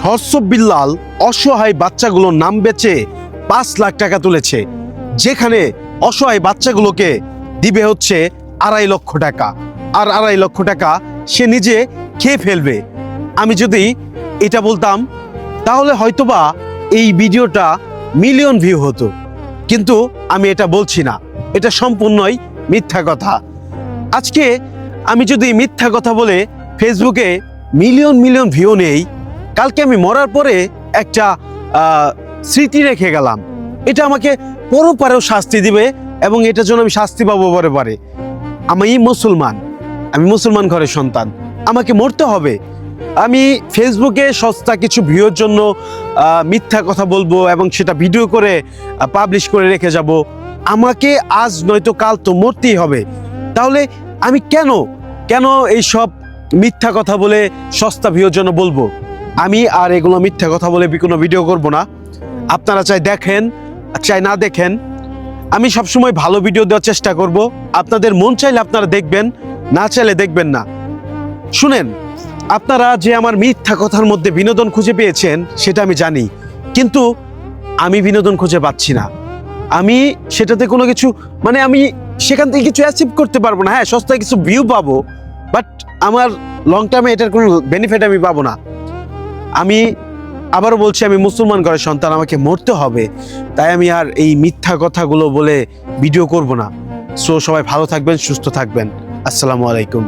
হর্ষব বিল্লাল অসহায় বাচ্চাগুলোর নাম বেচে 5 লাখ টাকা তুলেছে, যেখানে অসহায় বাচ্চাগুলোকে দিবে হচ্ছে 2.5 লক্ষ টাকা, আর 2.5 লক্ষ টাকা সে নিজে খেয়ে ফেলবে। আমি যদি এটা বলতাম তাহলে হয়তোবা এই ভিডিওটা মিলিয়ন ভিউ হতো, কিন্তু আমি এটা বলছি না, এটা সম্পূর্ণই মিথ্যা কথা। আজকে আমি যদি মিথ্যা কথা বলে ফেসবুকে মিলিয়ন মিলিয়ন ভিউ নেই, কালকে আমি মরার পরে একটা স্মৃতি রেখে গেলাম, এটা আমাকে পরপারেও শাস্তি দিবে এবং এটার জন্য আমি শাস্তি পাবো পরে। আমি মুসলমান ঘরের সন্তান, আমাকে মরতে হবে। আমি ফেসবুকে সস্তা কিছু ভিউর জন্য মিথ্যা কথা বলবো এবং সেটা ভিডিও করে পাবলিশ করে রেখে যাব? আমাকে আজ নয়তো কাল তো মরতেই হবে। তাহলে আমি কেন এই সব মিথ্যা কথা বলে সস্তা ভিউর জন্য বলবো? আমি আর এগুলো মিথ্যা কথা বলে কোনো ভিডিও করব না। আপনারা চাই দেখেন, চাই না দেখেন, আমি সবসময় ভালো ভিডিও দেওয়ার চেষ্টা করব। আপনাদের মন চাইলে আপনারা দেখবেন, না চাইলে দেখবেন না। শুনেন, আপনারা যে আমার মিথ্যা কথার মধ্যে বিনোদন খুঁজে পেয়েছেন সেটা আমি জানি, কিন্তু আমি বিনোদন খুঁজে পাচ্ছি না। আমি সেটাতে কোনো কিছু আমি সেখান থেকে কিছু অ্যাচিভ করতে পারবো না। হ্যাঁ, সস্তায় কিছু ভিউ পাবো, বাট আমার লং টার্মে এটার কোনো বেনিফিট আমি পাবো না। আমি আবারও বলছি, আমি মুসলমান ঘরের সন্তান, আমাকে মরতে হবে। তাই আমি আর এই মিথ্যা কথাগুলো বলে ভিডিও করব না। সো সবাই ভালো থাকবেন, সুস্থ থাকবেন। আসসালামু আলাইকুম।